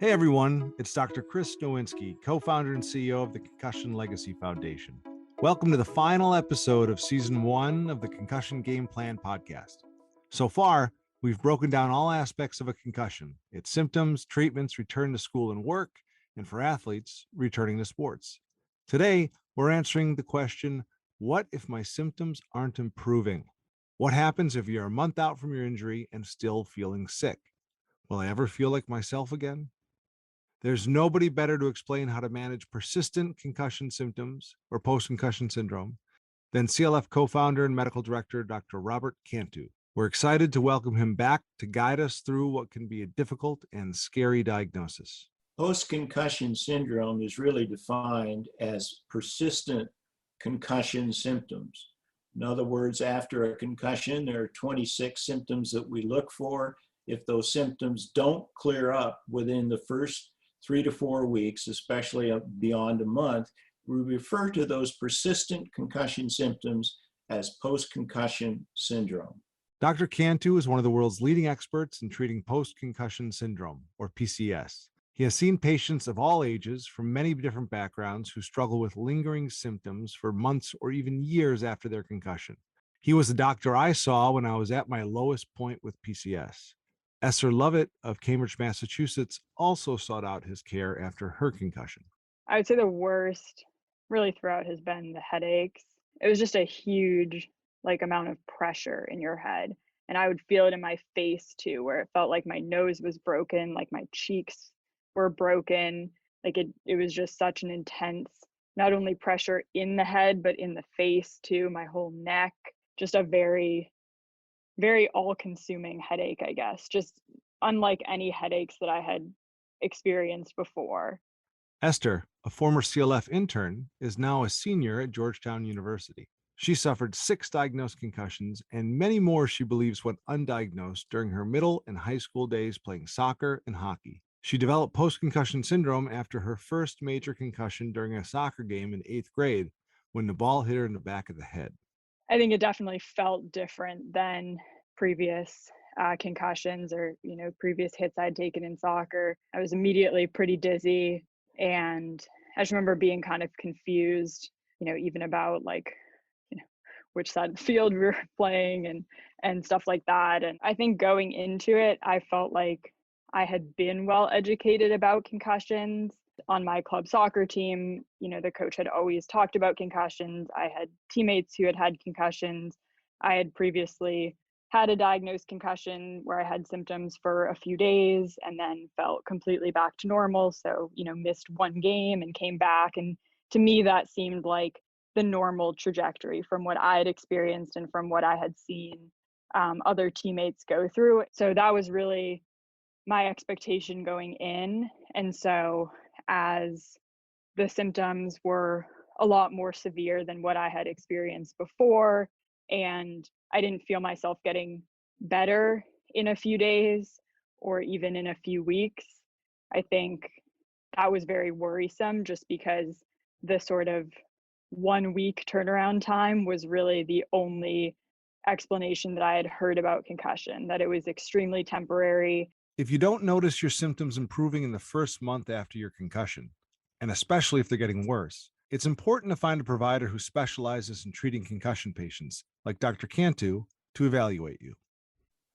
Hey everyone, it's Dr. Chris Nowinski, co-founder and CEO of the Concussion Legacy Foundation. Welcome to the final episode of Season 1 of the Concussion Game Plan podcast. So far, we've broken down all aspects of a concussion, its symptoms, treatments, return to school and work, and for athletes, returning to sports. Today, we're answering the question, what if my symptoms aren't improving? What happens if you're a month out from your injury and still feeling sick? Will I ever feel like myself again? There's nobody better to explain how to manage persistent concussion symptoms or post-concussion syndrome than CLF co-founder and medical director, Dr. Robert Cantu. We're excited to welcome him back to guide us through what can be a difficult and scary diagnosis. Post-concussion syndrome is really defined as persistent concussion symptoms. In other words, after a concussion, there are 26 symptoms that we look for. If those symptoms don't clear up within the first 3 to 4 weeks, especially beyond a month, we refer to those persistent concussion symptoms as post-concussion syndrome. Dr. Cantu is one of the world's leading experts in treating post-concussion syndrome, or PCS. He has seen patients of all ages from many different backgrounds who struggle with lingering symptoms for months or even years after their concussion. He was the doctor I saw when I was at my lowest point with PCS. Esther Lovett of Cambridge, Massachusetts, also sought out his care after her concussion. I would say the worst really throughout has been the headaches. It was just a huge amount of pressure in your head. And I would feel it in my face too, where it felt like my nose was broken, like my cheeks were broken. It was just such an intense, not only pressure in the head, but in the face too, my whole neck, just a very all-consuming headache, I guess, just unlike any headaches that I had experienced before. Esther, a former CLF intern, is now a senior at Georgetown University. She suffered 6 diagnosed concussions and many more she believes went undiagnosed during her middle and high school days playing soccer and hockey. She developed post-concussion syndrome after her first major concussion during a soccer game in 8th grade when the ball hit her in the back of the head. I think it definitely felt different than previous concussions or, previous hits I'd taken in soccer. I was immediately pretty dizzy, and I just remember being kind of confused, even about which side of the field we were playing and stuff like that. And I think going into it, I felt like I had been well educated about concussions. On my club soccer team, the coach had always talked about concussions. I had teammates who had had concussions. I had previously had a diagnosed concussion where I had symptoms for a few days and then felt completely back to normal. So, missed one game and came back. And to me, that seemed like the normal trajectory from what I had experienced and from what I had seen other teammates go through. So that was really my expectation going in. And so as the symptoms were a lot more severe than what I had experienced before, and I didn't feel myself getting better in a few days or even in a few weeks, I think that was very worrisome, just because the sort of 1 week turnaround time was really the only explanation that I had heard about concussion, that it was extremely temporary. If you don't notice your symptoms improving in the first month after your concussion, and especially if they're getting worse, it's important to find a provider who specializes in treating concussion patients, like Dr. Cantu, to evaluate you.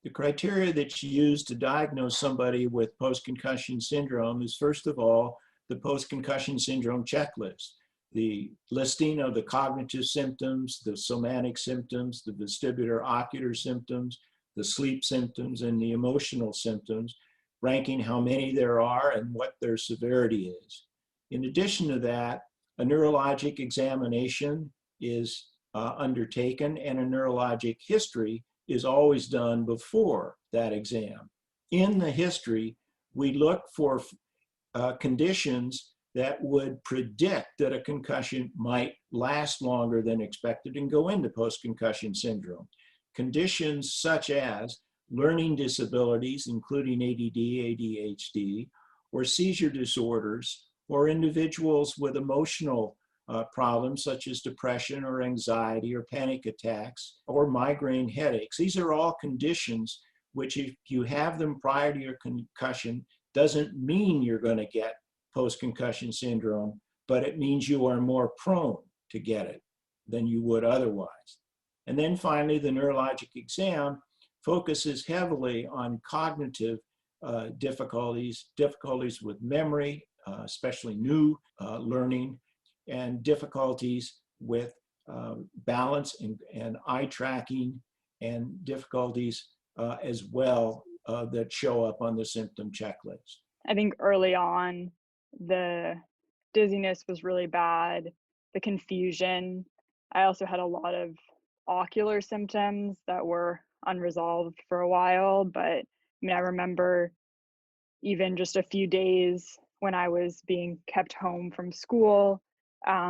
The criteria that's used to diagnose somebody with post-concussion syndrome is, first of all, the post-concussion syndrome checklist. The listing of the cognitive symptoms, the somatic symptoms, the vestibular ocular symptoms, the sleep symptoms, and the emotional symptoms, ranking how many there are and what their severity is. In addition to that, a neurologic examination is undertaken, and a neurologic history is always done before that exam. In the history, we look for conditions that would predict that a concussion might last longer than expected and go into post-concussion syndrome. Conditions such as learning disabilities, including ADD, ADHD, or seizure disorders, or individuals with emotional problems such as depression or anxiety or panic attacks or migraine headaches. These are all conditions which, if you have them prior to your concussion, doesn't mean you're going to get post-concussion syndrome, but it means you are more prone to get it than you would otherwise. And then finally, the neurologic exam focuses heavily on cognitive difficulties with memory, especially new learning, and difficulties with balance and eye tracking, and difficulties as well that show up on the symptom checklist. I think early on, the dizziness was really bad, the confusion. I also had a lot of ocular symptoms that were unresolved for a while, but I mean, I remember even just a few days when I was being kept home from school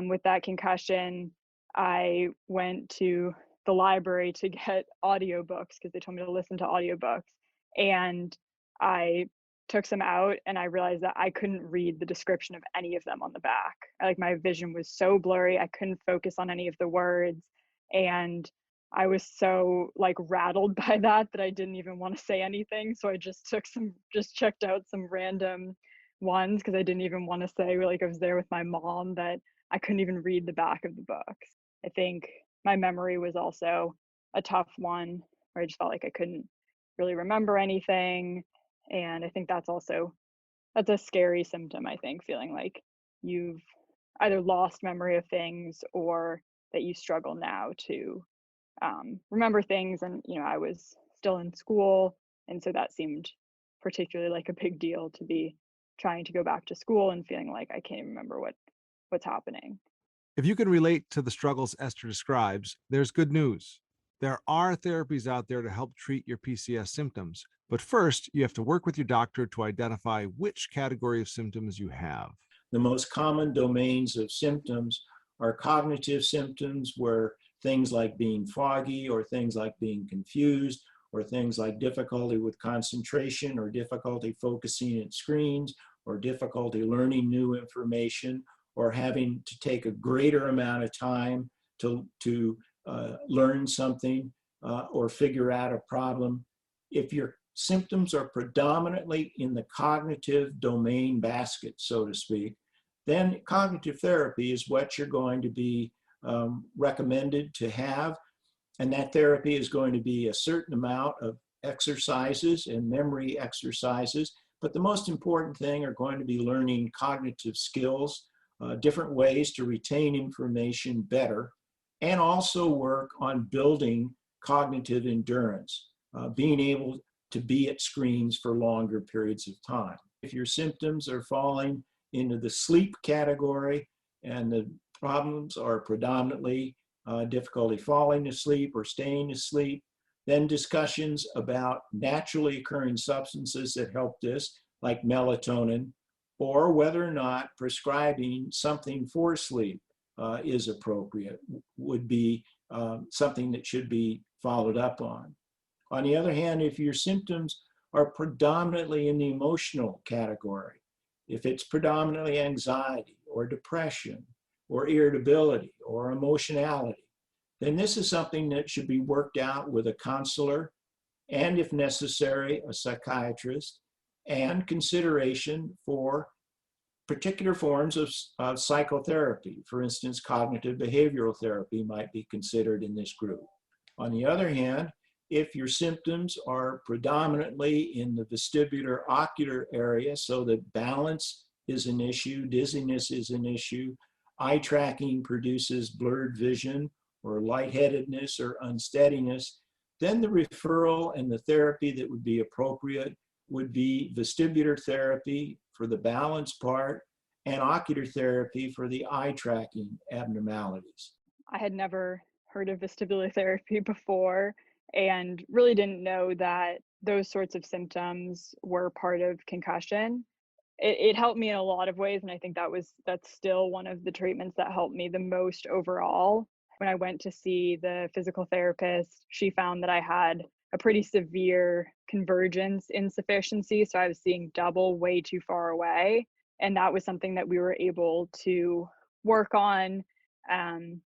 with that concussion, I went to the library to get audiobooks because they told me to listen to audiobooks. And I took some out and I realized that I couldn't read the description of any of them on the back. Like my vision was so blurry, I couldn't focus on any of the words. And I was so like rattled by that I didn't even want to say anything. So I just checked out some random ones because I didn't even want to say, like I was there with my mom, that I couldn't even read the back of the books. I think my memory was also a tough one where I just felt like I couldn't really remember anything. And I think that's a scary symptom, I think, feeling like you've either lost memory of things or that you struggle now to remember things. And, you know, I was still in school. And so that seemed particularly like a big deal to be trying to go back to school and feeling like I can't even remember what's happening. If you can relate to the struggles Esther describes, there's good news. There are therapies out there to help treat your PCS symptoms, but first you have to work with your doctor to identify which category of symptoms you have. The most common domains of symptoms are cognitive symptoms, where things like being foggy or things like being confused or things like difficulty with concentration or difficulty focusing at screens or difficulty learning new information or having to take a greater amount of time to learn something or figure out a problem. If your symptoms are predominantly in the cognitive domain basket, so to speak, then cognitive therapy is what you're going to be recommended to have. And that therapy is going to be a certain amount of exercises and memory exercises. But the most important thing are going to be learning cognitive skills, different ways to retain information better, and also work on building cognitive endurance, being able to be at screens for longer periods of time. If your symptoms are falling into the sleep category and the problems are predominantly difficulty falling asleep or staying asleep, then discussions about naturally occurring substances that help this, like melatonin, or whether or not prescribing something for sleep is appropriate, would be something that should be followed up on. On the other hand, if your symptoms are predominantly in the emotional category, if it's predominantly anxiety or depression or irritability or emotionality, then this is something that should be worked out with a counselor and, if necessary, a psychiatrist, and consideration for particular forms of psychotherapy. For instance, cognitive behavioral therapy might be considered in this group. On the other hand, if your symptoms are predominantly in the vestibular ocular area, so that balance is an issue, dizziness is an issue, eye tracking produces blurred vision or lightheadedness or unsteadiness, then the referral and the therapy that would be appropriate would be vestibular therapy for the balance part and ocular therapy for the eye tracking abnormalities. I had never heard of vestibular therapy before and really didn't know that those sorts of symptoms were part of concussion. It helped me in a lot of ways, and I think that's still one of the treatments that helped me the most overall. When I went to see the physical therapist, she found that I had a pretty severe convergence insufficiency, so I was seeing double way too far away, and that was something that we were able to work on.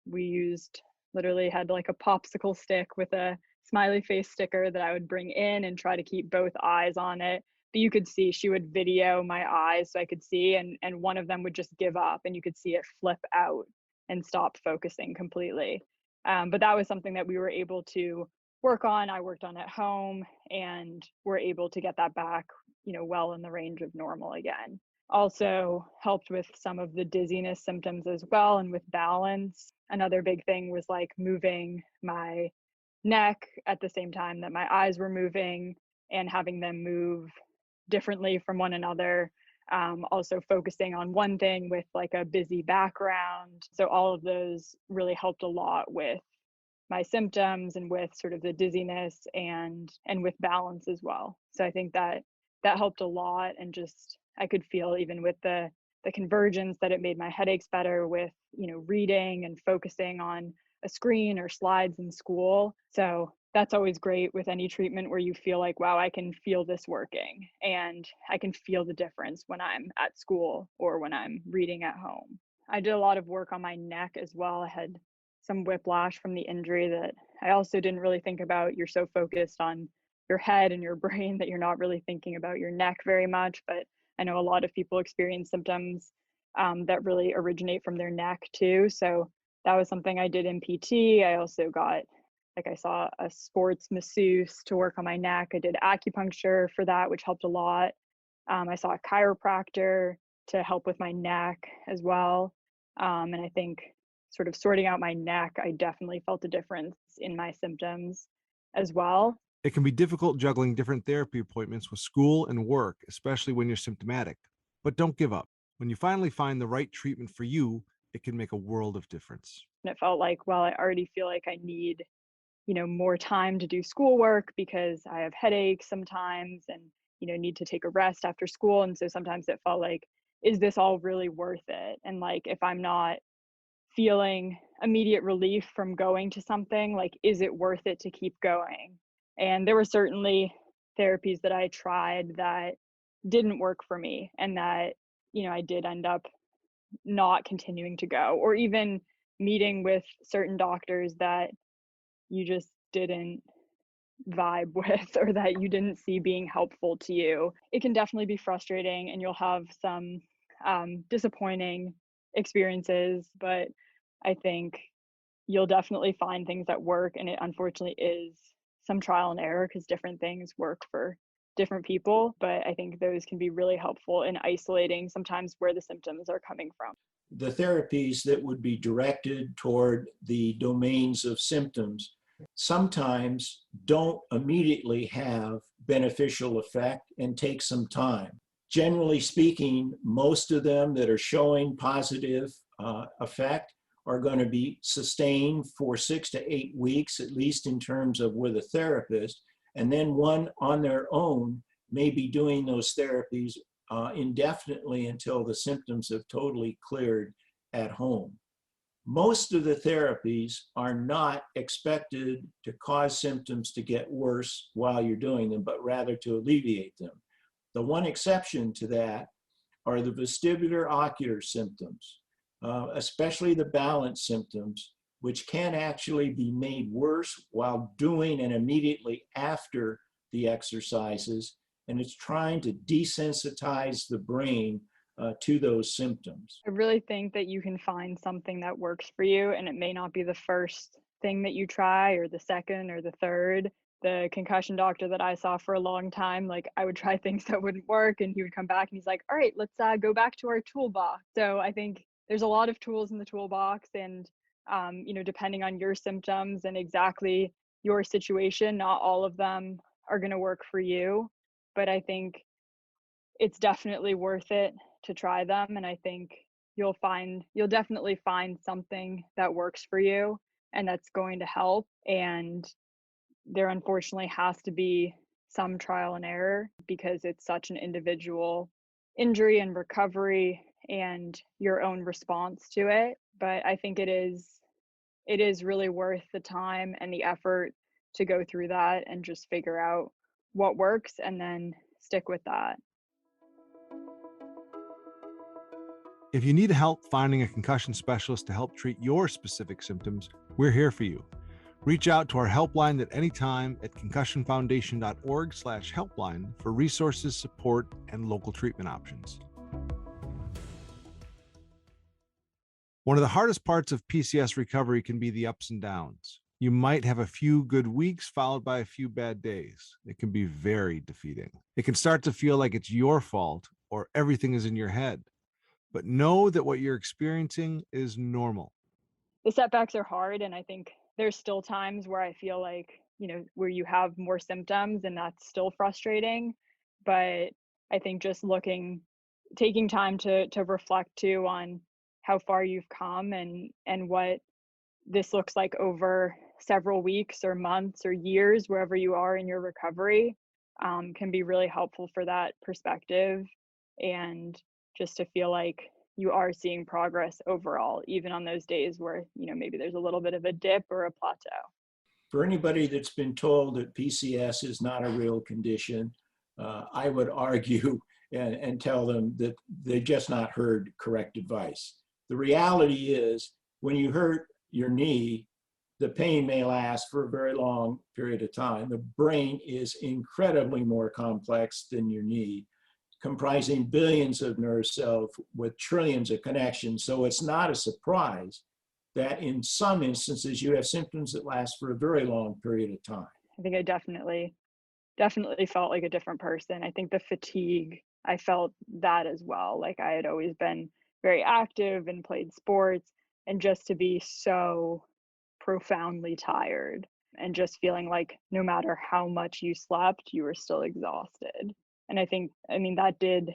We literally had like a popsicle stick with a smiley face sticker that I would bring in and try to keep both eyes on it but you could see she would video my eyes so I could see, and one of them would just give up and you could see it flip out and stop focusing completely. But that was something that we were able to work on. I worked on at home and were able to get that back, well in the range of normal again. Also helped with some of the dizziness symptoms as well, and with balance. Another big thing was like moving my neck at the same time that my eyes were moving and having them move differently from one another. Also focusing on one thing with like a busy background. So all of those really helped a lot with my symptoms and with sort of the dizziness and with balance as well. So I think that helped a lot, and just I could feel even with the convergence that it made my headaches better with, reading and focusing on a screen or slides in school. So that's always great with any treatment where you feel like, wow, I can feel this working and I can feel the difference when I'm at school or when I'm reading at home. I did a lot of work on my neck as well. I had some whiplash from the injury that I also didn't really think about. You're so focused on your head and your brain that you're not really thinking about your neck very much. But I know a lot of people experience symptoms that really originate from their neck too. So that was something I did in PT. I also got, I saw a sports masseuse to work on my neck. I did acupuncture for that, which helped a lot. I saw a chiropractor to help with my neck as well. And I think sort of sorting out my neck, I definitely felt a difference in my symptoms as well. It can be difficult juggling different therapy appointments with school and work, especially when you're symptomatic. But don't give up. When you finally find the right treatment for you, it can make a world of difference. And it felt like, well, I already feel like I need, more time to do schoolwork because I have headaches sometimes and, need to take a rest after school. And so sometimes it felt like, is this all really worth it? And like, if I'm not feeling immediate relief from going to something, like, is it worth it to keep going? And there were certainly therapies that I tried that didn't work for me, and that, I did end up not continuing to go, or even meeting with certain doctors that you just didn't vibe with or that you didn't see being helpful to you. It can definitely be frustrating, and you'll have some disappointing experiences, but I think you'll definitely find things that work. And it unfortunately is some trial and error because different things work for different people. But I think those can be really helpful in isolating sometimes where the symptoms are coming from. The therapies that would be directed toward the domains of symptoms sometimes don't immediately have beneficial effect and take some time. Generally speaking, most of them that are showing positive effect are going to be sustained for 6 to 8 weeks, at least in terms of with a therapist, and then one on their own may be doing those therapies indefinitely until the symptoms have totally cleared at home. Most of the therapies are not expected to cause symptoms to get worse while you're doing them, but rather to alleviate them. The one exception to that are the vestibular ocular symptoms, especially the balance symptoms, which can actually be made worse while doing and immediately after the exercises. And it's trying to desensitize the brain to those symptoms. I really think that you can find something that works for you, and it may not be the first thing that you try or the second or the third. The concussion doctor that I saw for a long time, like, I would try things that wouldn't work and he would come back and he's like, all right, let's go back to our toolbox. So I think there's a lot of tools in the toolbox, and depending on your symptoms and exactly your situation, not all of them are going to work for you. But I think it's definitely worth it to try them. And I think you'll definitely find something that works for you and that's going to help. And there unfortunately has to be some trial and error because it's such an individual injury and recovery and your own response to it. But I think it is really worth the time and the effort to go through that and just figure out what works and then stick with that. If you need help finding a concussion specialist to help treat your specific symptoms, we're here for you. Reach out to our helpline at any time at concussionfoundation.org/helpline for resources, support, and local treatment options. One of the hardest parts of PCS recovery can be the ups and downs. You might have a few good weeks followed by a few bad days. It can be very defeating. It can start to feel like it's your fault or everything is in your head. But know that what you're experiencing is normal. The setbacks are hard, and I think there's still times where I feel like, where you have more symptoms and that's still frustrating. But I think just taking time to reflect too on how far you've come and what this looks like over several weeks or months or years, wherever you are in your recovery, can be really helpful for that perspective, and just to feel like you are seeing progress overall, even on those days where, maybe there's a little bit of a dip or a plateau. For anybody that's been told that PCS is not a real condition, I would argue and tell them that they've just not heard correct advice. The reality is, when you hurt your knee, the pain may last for a very long period of time. The brain is incredibly more complex than your knee, comprising billions of nerve cells with trillions of connections. So it's not a surprise that in some instances you have symptoms that last for a very long period of time. I think I definitely felt like a different person. I think the fatigue, I felt that as well. Like, I had always been very active and played sports, and just to be so profoundly tired and just feeling like no matter how much you slept, you were still exhausted. And that did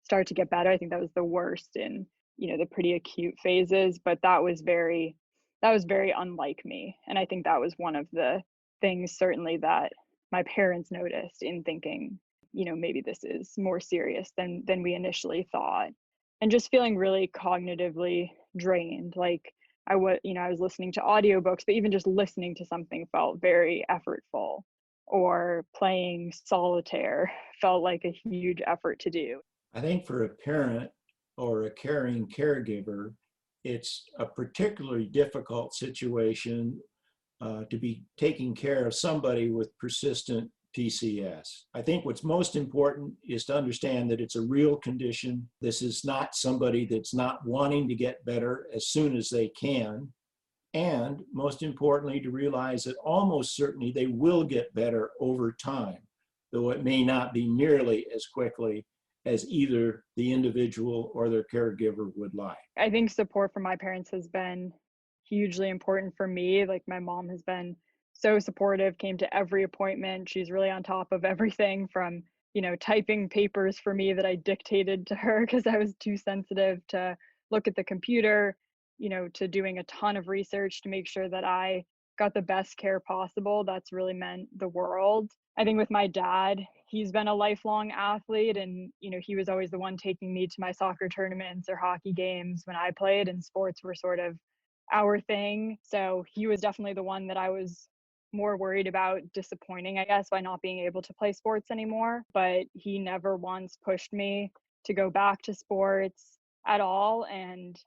start to get better. I think that was the worst in, the pretty acute phases, but that was very unlike me. And I think that was one of the things certainly that my parents noticed in thinking, maybe this is more serious than we initially thought. And just feeling really cognitively drained. Like, I was listening to audiobooks, but even just listening to something felt very effortful, or playing solitaire felt like a huge effort to do. I think for a parent or a caring caregiver, it's a particularly difficult situation to be taking care of somebody with persistent PCS. I think what's most important is to understand that it's a real condition. This is not somebody that's not wanting to get better as soon as they can. And most importantly, to realize that almost certainly they will get better over time, though it may not be nearly as quickly as either the individual or their caregiver would like. I think support from my parents has been hugely important for me. Like, my mom has been so supportive, came to every appointment. She's really on top of everything, from, typing papers for me that I dictated to her because I was too sensitive to look at the computer, to doing a ton of research to make sure that I got the best care possible. That's really meant the world. I think with my dad, he's been a lifelong athlete, and, he was always the one taking me to my soccer tournaments or hockey games when I played, and sports were sort of our thing. So he was definitely the one that I was more worried about disappointing, I guess, by not being able to play sports anymore. But he never once pushed me to go back to sports at all, and,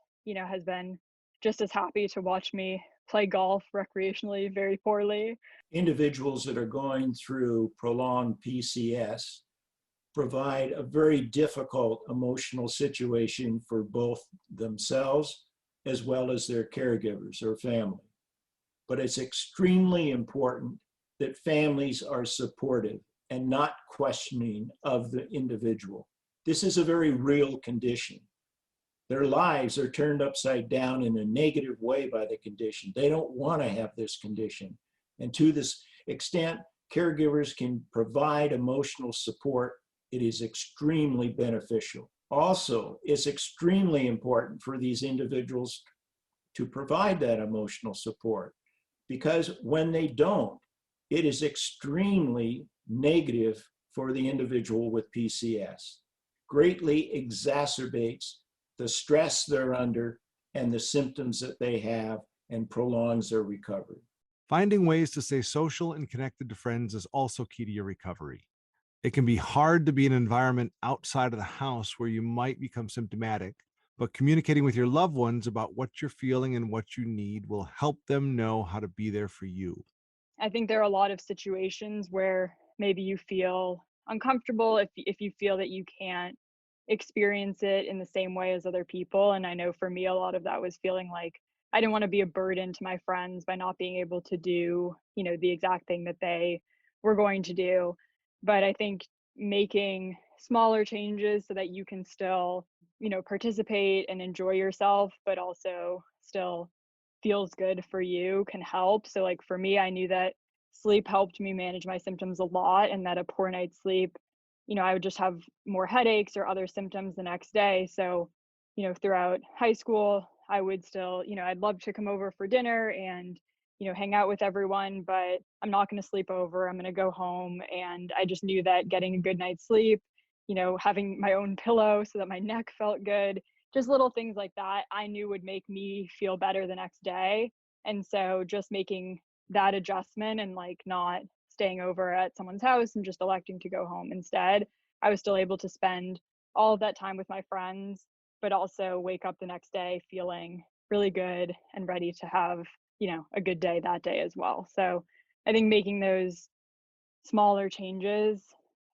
has been just as happy to watch me play golf recreationally very poorly. Individuals that are going through prolonged PCS provide a very difficult emotional situation for both themselves as well as their caregivers or family. But it's extremely important that families are supportive and not questioning of the individual. This is a very real condition. Their lives are turned upside down in a negative way by the condition. They don't want to have this condition. And to this extent, caregivers can provide emotional support. It is extremely beneficial. Also, it's extremely important for these individuals to provide that emotional support, because when they don't, it is extremely negative for the individual with PCS. Greatly exacerbates the stress they're under and the symptoms that they have, and prolongs their recovery. Finding ways to stay social and connected to friends is also key to your recovery. It can be hard to be in an environment outside of the house where you might become symptomatic, but communicating with your loved ones about what you're feeling and what you need will help them know how to be there for you. I think there are a lot of situations where maybe you feel uncomfortable if you feel that you can't experience it in the same way as other people. And I know for me, a lot of that was feeling like I didn't want to be a burden to my friends by not being able to do, the exact thing that they were going to do. But I think making smaller changes so that you can still, participate and enjoy yourself, but also still feels good for you can help. So like for me, I knew that sleep helped me manage my symptoms a lot, and that a poor night's sleep, I would just have more headaches or other symptoms the next day. So, throughout high school, I would still, I'd love to come over for dinner and, hang out with everyone, but I'm not going to sleep over. I'm going to go home. And I just knew that getting a good night's sleep, having my own pillow so that my neck felt good, just little things like that, I knew would make me feel better the next day. And so just making that adjustment and like not staying over at someone's house and just electing to go home instead, I was still able to spend all of that time with my friends, but also wake up the next day feeling really good and ready to have, a good day that day as well. So I think making those smaller changes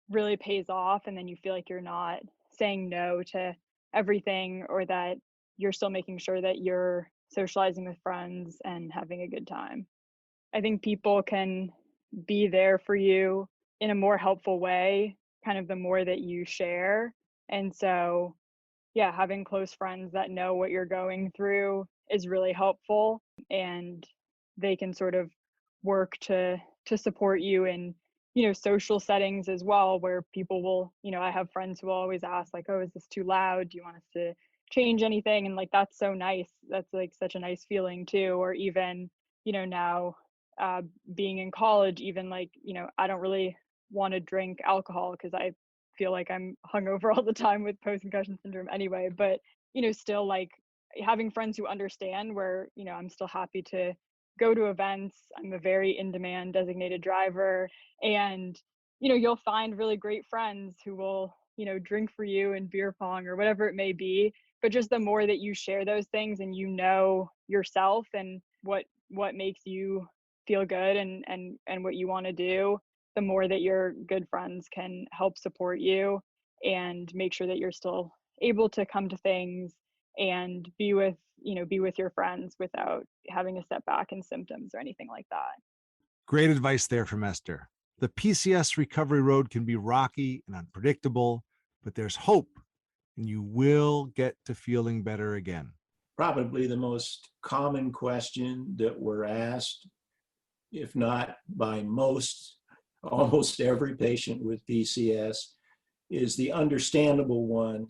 really pays off. And then you feel like you're not saying no to everything, or that you're still making sure that you're socializing with friends and having a good time. I think people can be there for you in a more helpful way, kind of the more that you share. And so, yeah, having close friends that know what you're going through is really helpful, and they can sort of work to support you in, social settings as well, where people will, I have friends who will always ask like, oh, is this too loud? Do you want us to change anything? And like, that's so nice. That's like such a nice feeling too. Or even, now being in college, even like, I don't really want to drink alcohol because I feel like I'm hungover all the time with post-concussion syndrome anyway. But, still like having friends who understand where, I'm still happy to go to events. I'm a very in-demand designated driver. And, you'll find really great friends who will, drink for you and beer pong or whatever it may be. But just the more that you share those things and yourself and what makes you feel good and what you want to do, the more that your good friends can help support you and make sure that you're still able to come to things and be with your friends without having a setback in symptoms or anything like that. Great advice there from Esther. The PCS recovery road can be rocky and unpredictable, but there's hope, and you will get to feeling better again. Probably the most common question that we're asked, if not by almost every patient with PCS, is the understandable one: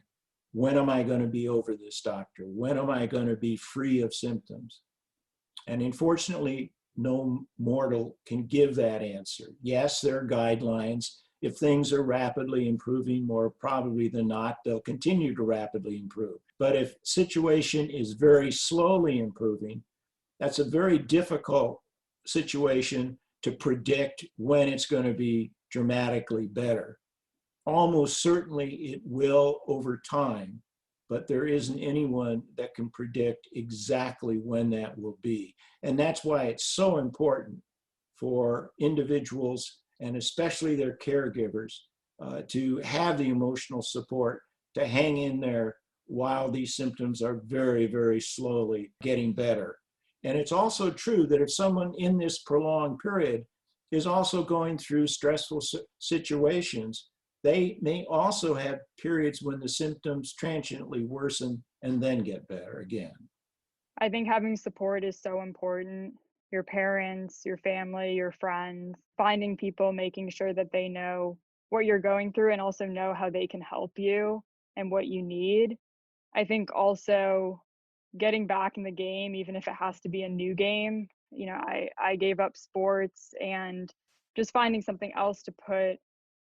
when am I going to be over this, doctor? When am I going to be free of symptoms? And unfortunately, no mortal can give that answer. Yes, there are guidelines. If things are rapidly improving, more probably than not, they'll continue to rapidly improve. But if situation is very slowly improving, that's a very difficult situation to predict when it's going to be dramatically better. Almost certainly it will over time, but there isn't anyone that can predict exactly when that will be. And that's why it's so important for individuals, and especially their caregivers, to have the emotional support to hang in there while these symptoms are very, very slowly getting better. And it's also true that if someone in this prolonged period is also going through stressful situations, they may also have periods when the symptoms transiently worsen and then get better again. I think having support is so important. Your parents, your family, your friends, finding people, making sure that they know what you're going through and also know how they can help you and what you need. I think also getting back in the game, even if it has to be a new game. I gave up sports, and just finding something else to put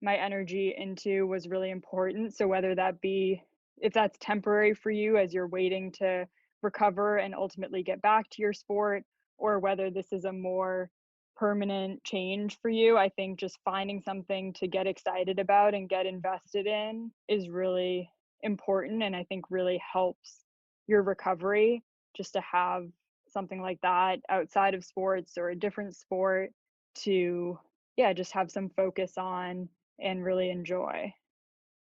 my energy into was really important. So whether that be, if that's temporary for you as you're waiting to recover and ultimately get back to your sport, or whether this is a more permanent change for you, I think just finding something to get excited about and get invested in is really important, and I think really helps your recovery, just to have something like that outside of sports or a different sport to, yeah, just have some focus on and really enjoy.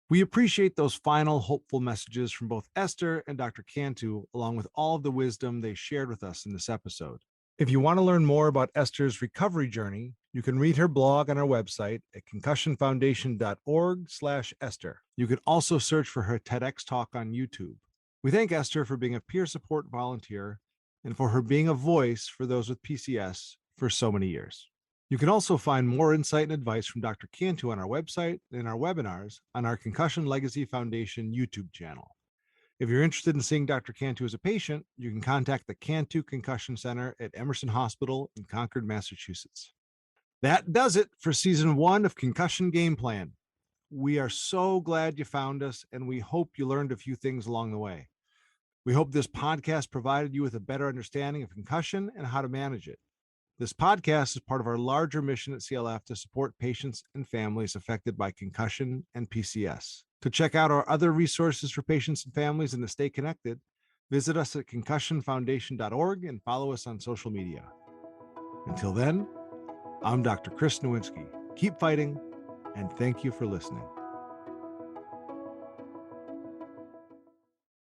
We appreciate those final hopeful messages from both Esther and Dr. Cantu, along with all of the wisdom they shared with us in this episode. If you want to learn more about Esther's recovery journey, you can read her blog on our website at concussionfoundation.org/Esther. You can also search for her TEDx talk on YouTube. We thank Esther for being a peer support volunteer and for her being a voice for those with PCS for so many years. You can also find more insight and advice from Dr. Cantu on our website and our webinars on our Concussion Legacy Foundation YouTube channel. If you're interested in seeing Dr. Cantu as a patient, you can contact the Cantu Concussion Center at Emerson Hospital in Concord, Massachusetts. That does it for season 1 of Concussion Game Plan. We are so glad you found us, and we hope you learned a few things along the way. We hope this podcast provided you with a better understanding of concussion and how to manage it. This podcast is part of our larger mission at CLF to support patients and families affected by concussion and PCS. To check out our other resources for patients and families and to stay connected, visit us at concussionfoundation.org and follow us on social media. Until then, I'm Dr. Chris Nowinski. Keep fighting, and thank you for listening.